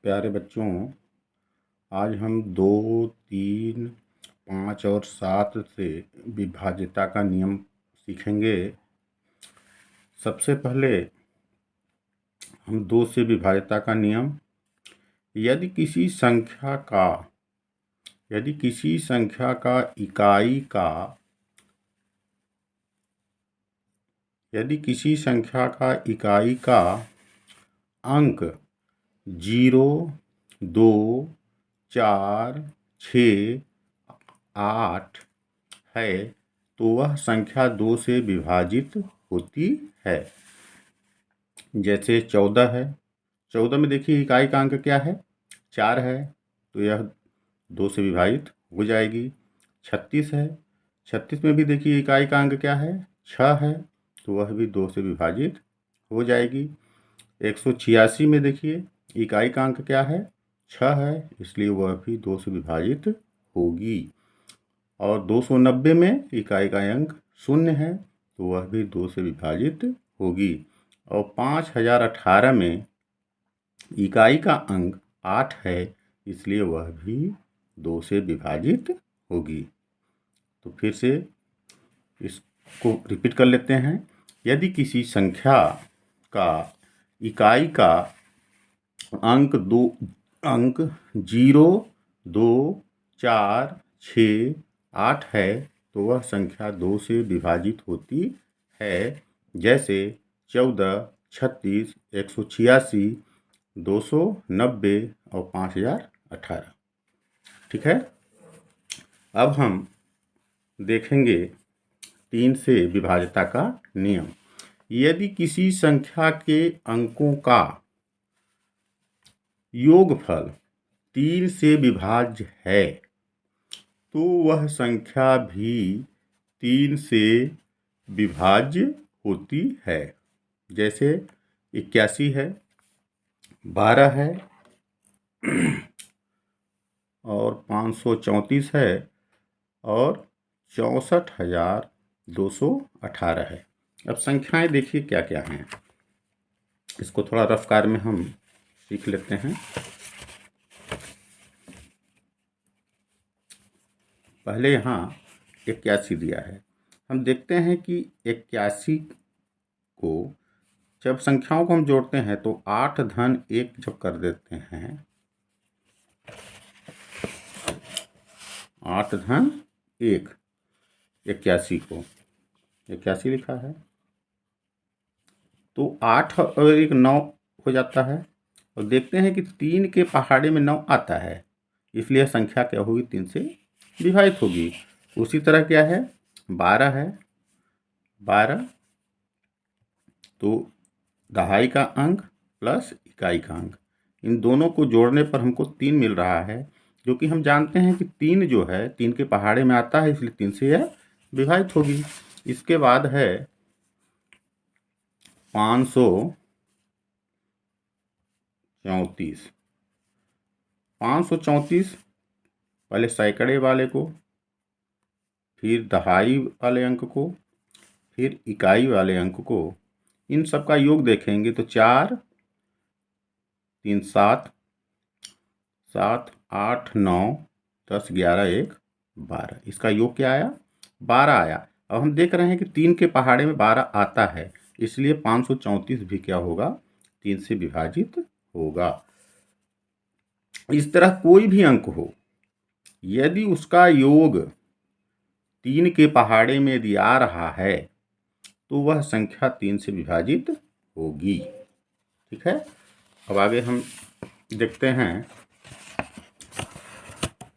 प्यारे बच्चों, आज हम 2, 3, 5 और 7 से विभाज्यता का नियम सीखेंगे। सबसे पहले हम 2 से विभाज्यता का नियम। यदि किसी संख्या का इकाई का अंक 0, 2, 4, 6, 8 है तो वह संख्या 2 से विभाजित होती है। जैसे 14 है, 14 में देखिए इकाई का अंक क्या है, 4 है तो यह 2 से विभाजित हो जाएगी। 36 है, 36 में भी देखिए इकाई का अंक क्या है, 6 है तो वह भी 2 से विभाजित हो जाएगी। 186 में देखिए इकाई का अंक क्या है, 6 है, इसलिए वह भी 2 से विभाजित होगी। और 290 में इकाई का अंक 0 है तो वह भी 2 से विभाजित होगी। और 5018 में इकाई का अंक 8 है, इसलिए वह भी 2 से विभाजित होगी। तो फिर से इसको रिपीट कर लेते हैं। यदि किसी संख्या का इकाई का अंक 0, 2, 4, 6, 8 है तो वह संख्या 2 से विभाजित होती है। जैसे 14, 36, 186, 290 और 5018। ठीक है। अब हम देखेंगे 3 से विभाज्यता का नियम। यदि किसी संख्या के अंकों का योगफल 3 से विभाज्य है तो वह संख्या भी 3 से विभाज्य होती है। जैसे 81 है, 12 है और 534 है और 64,218 है। अब संख्याएं देखिए क्या क्या हैं, इसको थोड़ा रफ कार में हम सीख लेते हैं। पहले यहाँ 81 दिया है। हम देखते हैं कि 81 को जब संख्याओं को हम जोड़ते हैं तो 8 धन 1 जब कर देते हैं, 8 धन 1, 81 को 81 लिखा है तो 8 और 1 9 हो जाता है। और देखते हैं कि 3 के पहाड़े में 9 आता है, इसलिए संख्या क्या होगी, 3 से विभाजित होगी। उसी तरह क्या है, 12 है, 12 तो दहाई का अंक प्लस इकाई का अंक, इन दोनों को जोड़ने पर हमको 3 मिल रहा है, जो कि हम जानते हैं कि 3 जो है 3 के पहाड़े में आता है, इसलिए 3 से यह विभाजित होगी। इसके बाद है 534। 534 पहले सैकड़े वाले को, फिर दहाई वाले अंक को, फिर इकाई वाले अंक को, इन सब का योग देखेंगे तो 4, 3, 7, 7, 8, 9, 10, 11, 1, 12। इसका योग क्या आया, 12 आया। अब हम देख रहे हैं कि 3 के पहाड़े में 12 आता है, इसलिए 534 भी क्या होगा, 3 से विभाजित होगा। इस तरह कोई भी अंक हो, यदि उसका योग 3 के पहाड़े में यदि आ रहा है तो वह संख्या 3 से विभाजित होगी। ठीक है। अब आगे हम देखते हैं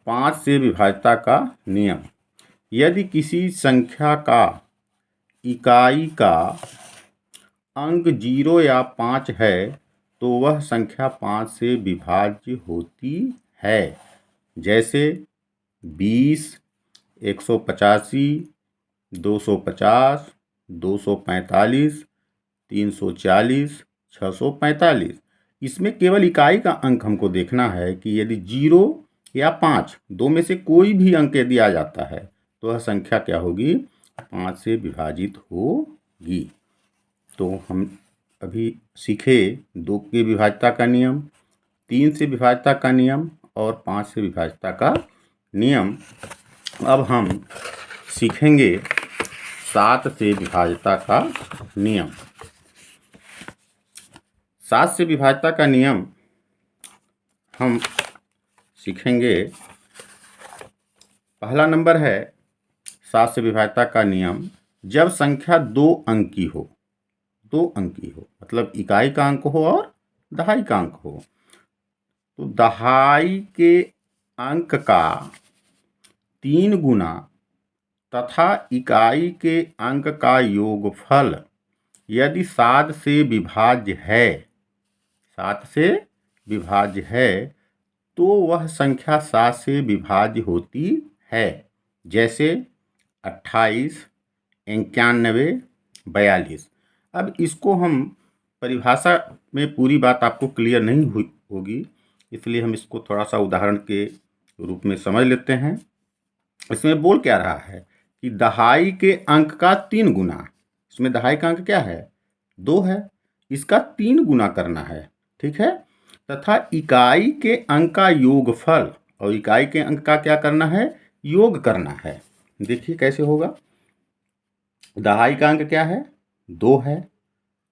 5 से विभाज्यता का नियम। यदि किसी संख्या का इकाई का अंक 0 या 5 है तो वह संख्या 5 से विभाज्य होती है। जैसे 20, 185, 250, 245, 340, 645। इसमें केवल इकाई का अंक हमको देखना है कि यदि 0 या 5 दो में से कोई भी अंक यदि आ जाता है तो वह संख्या क्या होगी, 5 से विभाजित होगी। तो हम अभी सीखे 2 की विभाज्यता का नियम, 3 से विभाज्यता का नियम और 5 से विभाज्यता का नियम। अब हम सीखेंगे 7 से विभाज्यता का नियम। 7 से विभाज्यता का नियम हम सीखेंगे। पहला नंबर है 7 से विभाज्यता का नियम, जब संख्या 2 अंकी हो, 2 अंकी हो, मतलब इकाई का अंक हो और दहाई का अंक हो, तो दहाई के अंक का 3 गुना तथा इकाई के अंक का योगफल यदि 7 से विभाज्य है, 7 से विभाज्य है, तो वह संख्या 7 से विभाज्य होती है। जैसे 28, 91, 42। अब इसको हम परिभाषा में पूरी बात आपको क्लियर नहीं हुई होगी, इसलिए हम इसको थोड़ा सा उदाहरण के रूप में समझ लेते हैं। इसमें बोल क्या रहा है कि दहाई के अंक का 3 गुना, इसमें दहाई का अंक क्या है, 2 है, इसका 3 गुना करना है, ठीक है, तथा इकाई के अंक का योगफल, और इकाई के अंक का क्या करना है, योग करना है। देखिए कैसे होगा। दहाई का अंक क्या है, 2 है,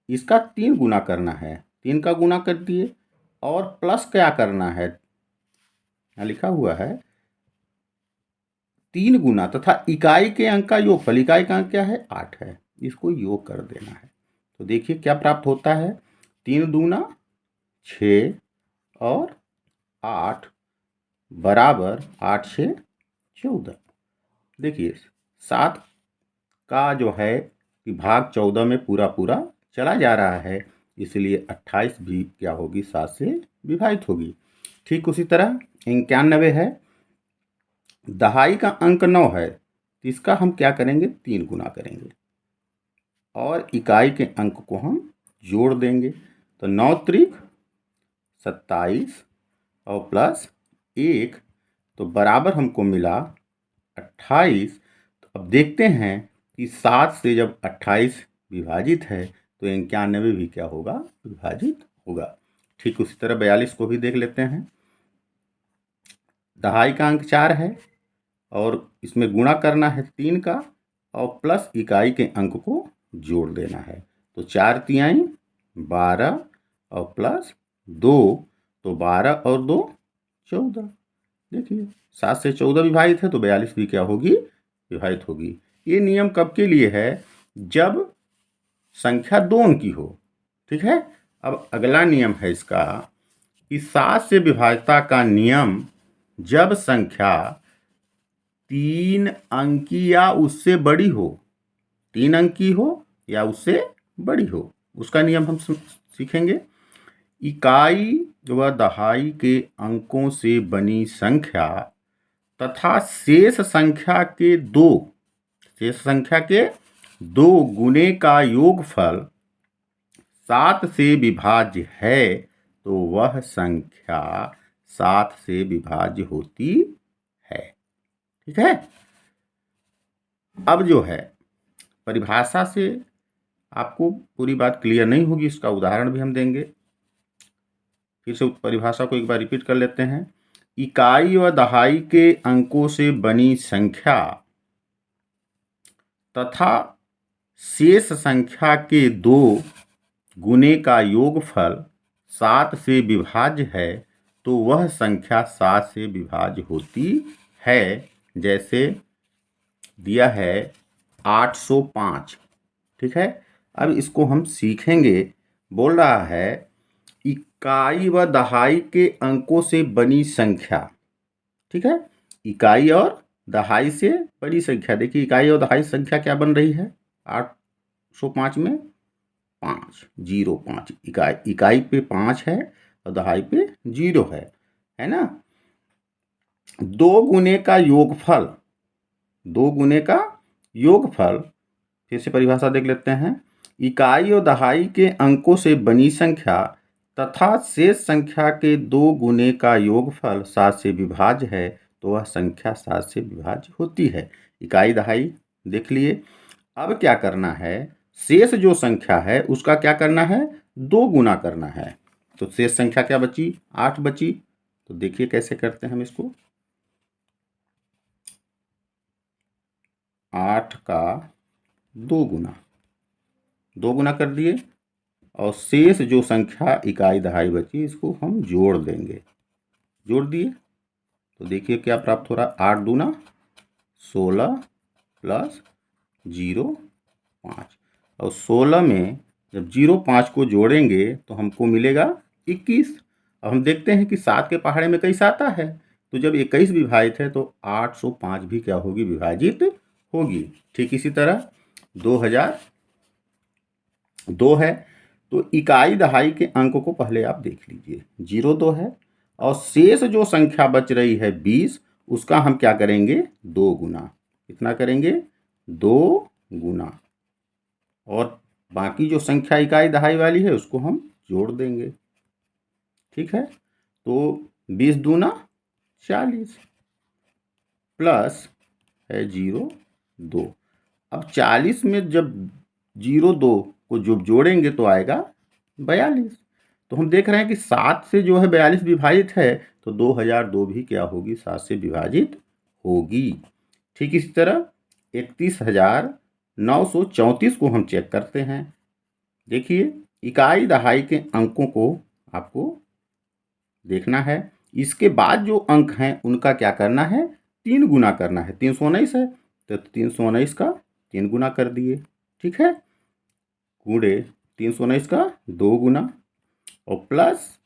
इसका 3 गुना करना है, 3 का गुना कर दिए, और प्लस क्या करना है, यहाँ लिखा हुआ है 3 गुना तथा इकाई के अंक का योगफल, इकाई का अंक क्या है, 8 है, इसको योग कर देना है। तो देखिए क्या प्राप्त होता है, 3 दूना 6 और 8 बराबर 8 से 14। देखिए 7 का जो है भाग 14 में पूरा पूरा चला जा रहा है, इसलिए 28 भी क्या होगी, 7 से विभाजित होगी। ठीक उसी तरह 91 है, दहाई का अंक 9 है, तो इसका हम क्या करेंगे, 3 गुना करेंगे और इकाई के अंक को हम जोड़ देंगे। तो 9 त्रिक 27 और प्लस 1, तो बराबर हमको मिला 28। तो अब देखते हैं कि 7 से जब 28 विभाजित है तो 91 भी क्या होगा, विभाजित होगा। ठीक उसी तरह 42 को भी देख लेते हैं। दहाई का अंक 4 है और इसमें गुणा करना है 3 का, और प्लस इकाई के अंक को जोड़ देना है। तो 4 तिहाई 12 और प्लस 2, तो 12 और 2 14। देखिए 7 से 14 विभाजित है तो 42 भी क्या होगी, विभाजित होगी। ये नियम कब के लिए है, जब संख्या 2 अंकी हो, ठीक है। अब अगला नियम है इसका कि 7 से विभाज्यता का नियम, जब संख्या 3 अंकी या उससे बड़ी हो, 3 अंकी हो या उससे बड़ी हो, उसका नियम हम सीखेंगे। इकाई व दहाई के अंकों से बनी संख्या तथा शेष संख्या के 2 गुने का योगफल 7 से विभाज्य है, तो वह संख्या 7 से विभाज्य होती है, ठीक है। अब जो है परिभाषा से आपको पूरी बात क्लियर नहीं होगी, इसका उदाहरण भी हम देंगे। फिर से परिभाषा को एक बार रिपीट कर लेते हैं। इकाई व दहाई के अंकों से बनी संख्या तथा शेष संख्या के 2 गुने का योगफल 7 से विभाज्य है, तो वह संख्या 7 से विभाज्य होती है। जैसे दिया है 805, ठीक है। अब इसको हम सीखेंगे। बोल रहा है इकाई व दहाई के अंकों से बनी संख्या, ठीक है, इकाई और दहाई से बड़ी संख्या। देखिए इकाई और दहाई संख्या क्या बन रही है, 805 में 5, 0, 5, इकाई पे 5 है और दहाई पे 0 है ना। 2 गुने का योगफल, 2 गुने का योगफल, फिर से परिभाषा देख लेते हैं। इकाई और दहाई के अंकों से बनी संख्या तथा शेष संख्या के 2 गुने का योगफल 7 से विभाज्य है, तो वह संख्या 7 से विभाज्य होती है। इकाई दहाई देख लिए। अब क्या करना है, शेष जो संख्या है उसका क्या करना है, 2 गुना करना है। तो शेष संख्या क्या बची? 8 बची। तो देखिए कैसे करते हैं हम इसको। 8 का 2 गुना कर दिए और शेष जो संख्या इकाई दहाई बची इसको हम जोड़ देंगे। जोड़ दिए तो देखिए क्या प्राप्त हो रहा है। 8 दूना 16 प्लस 0.5 और 16 में जब 0.5 को जोड़ेंगे तो हमको मिलेगा 21। अब हम देखते हैं कि 7 के पहाड़े में 21 आता है, तो जब 21 विभाजित है तो 805 भी क्या होगी? विभाजित होगी। ठीक इसी तरह 2002 है, तो इकाई दहाई के अंक को पहले आप देख लीजिए। 02 है और शेष जो संख्या बच रही है 20, उसका हम क्या करेंगे? 2 गुना। कितना करेंगे? 2 गुना। और बाकी जो संख्या इकाई दहाई वाली है उसको हम जोड़ देंगे। ठीक है, तो 20 दूना 40 प्लस है 0.2। अब 40 में जब 0.2 को जब जोड़ेंगे तो आएगा 42। तो हम देख रहे हैं कि 7 से जो है 42 विभाजित है, तो 2002 भी क्या होगी? 7 से विभाजित होगी। ठीक इसी तरह 31,934 को हम चेक करते हैं। देखिए इकाई दहाई के अंकों को आपको देखना है। इसके बाद जो अंक हैं उनका क्या करना है? 3 गुना करना है। 319 है तो 319 का 3 गुना कर दिए। ठीक है, गुणे 319 का 2 गुना और प्लस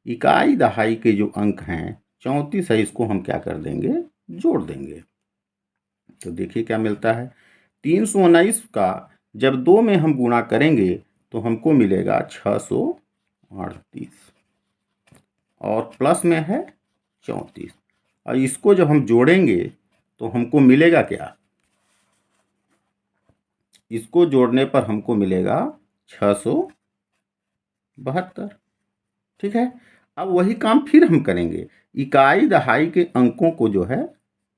इकाई दहाई के जो अंक हैं 34 है, इसको हम क्या कर देंगे? जोड़ देंगे। तो देखिए क्या मिलता है। 319 का जब 2 में हम गुणा करेंगे तो हमको मिलेगा 638 और प्लस में है 34 और इसको जब हम जोड़ेंगे तो हमको मिलेगा क्या? इसको जोड़ने पर हमको मिलेगा 672। ठीक है, अब वही काम फिर हम करेंगे। इकाई दहाई के अंकों को जो है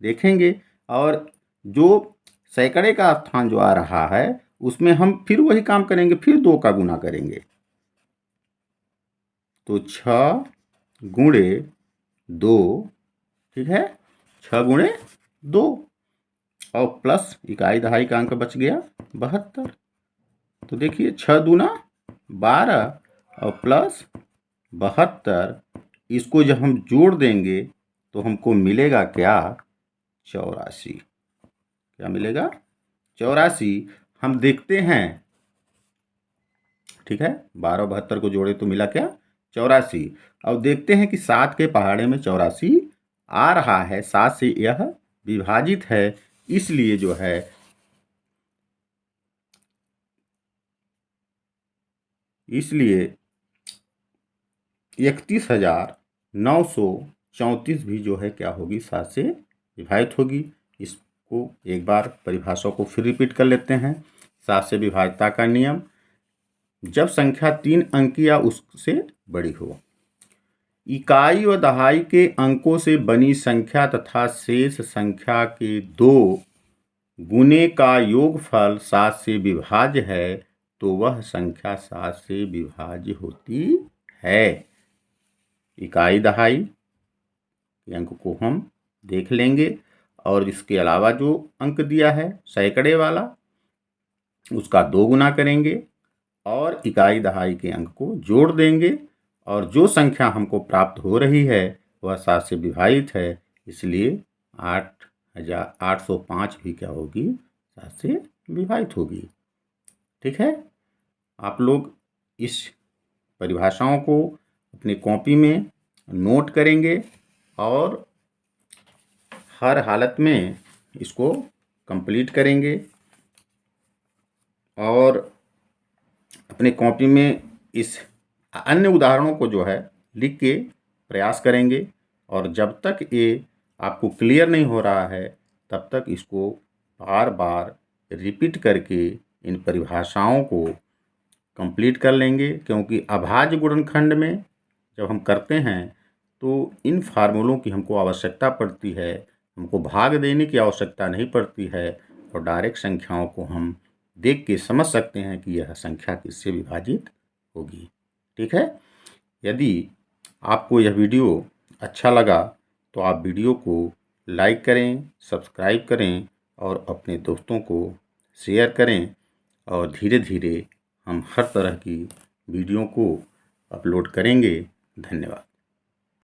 देखेंगे और जो सैकड़े का स्थान जो आ रहा है उसमें हम फिर वही काम करेंगे, फिर 2 का गुना करेंगे। तो 6 गुणे 2, ठीक है, 6 गुणे 2 और प्लस इकाई दहाई का अंक बच गया 72। तो देखिए 6 दूना 12 और प्लस 72, इसको जब हम जोड़ देंगे तो हमको मिलेगा क्या? 84। क्या मिलेगा? 84। हम देखते हैं, ठीक है, 12 72 को जोड़े तो मिला क्या? 84। अब देखते हैं कि 7 के पहाड़े में 84 आ रहा है, 7 से यह विभाजित है, इसलिए जो है इसलिए 31,934 भी जो है क्या होगी? 7 से विभाजित होगी। इसको एक बार परिभाषा को फिर रिपीट कर लेते हैं। 7 से विभाज्यता का नियम, जब संख्या 3 अंक या उससे बड़ी हो, इकाई व दहाई के अंकों से बनी संख्या तथा शेष संख्या के 2 गुने का योगफल 7 से विभाज्य है, तो वह संख्या 7 से विभाज्य होती है। इकाई दहाई के अंक को हम देख लेंगे और इसके अलावा जो अंक दिया है सैकड़े वाला, उसका 2 गुना करेंगे और इकाई दहाई के अंक को जोड़ देंगे और जो संख्या हमको प्राप्त हो रही है वह 7 से विभाजित है, इसलिए 8,805 भी क्या होगी? 7 से विभाजित होगी। ठीक है, आप लोग इस परिभाषाओं को अपनी कॉपी में नोट करेंगे और हर हालत में इसको कंप्लीट करेंगे और अपने कॉपी में इस अन्य उदाहरणों को जो है लिख के प्रयास करेंगे और जब तक ये आपको क्लियर नहीं हो रहा है तब तक इसको बार बार रिपीट करके इन परिभाषाओं को कंप्लीट कर लेंगे, क्योंकि अभाज्य गुणनखंड में जब हम करते हैं तो इन फार्मूलों की हमको आवश्यकता पड़ती है, हमको भाग देने की आवश्यकता नहीं पड़ती है और डायरेक्ट संख्याओं को हम देख के समझ सकते हैं कि यह संख्या किससे विभाजित होगी। ठीक है, यदि आपको यह वीडियो अच्छा लगा तो आप वीडियो को लाइक करें, सब्सक्राइब करें और अपने दोस्तों को शेयर करें और धीरे धीरे हम हर तरह की वीडियो को अपलोड करेंगे। धन्यवाद।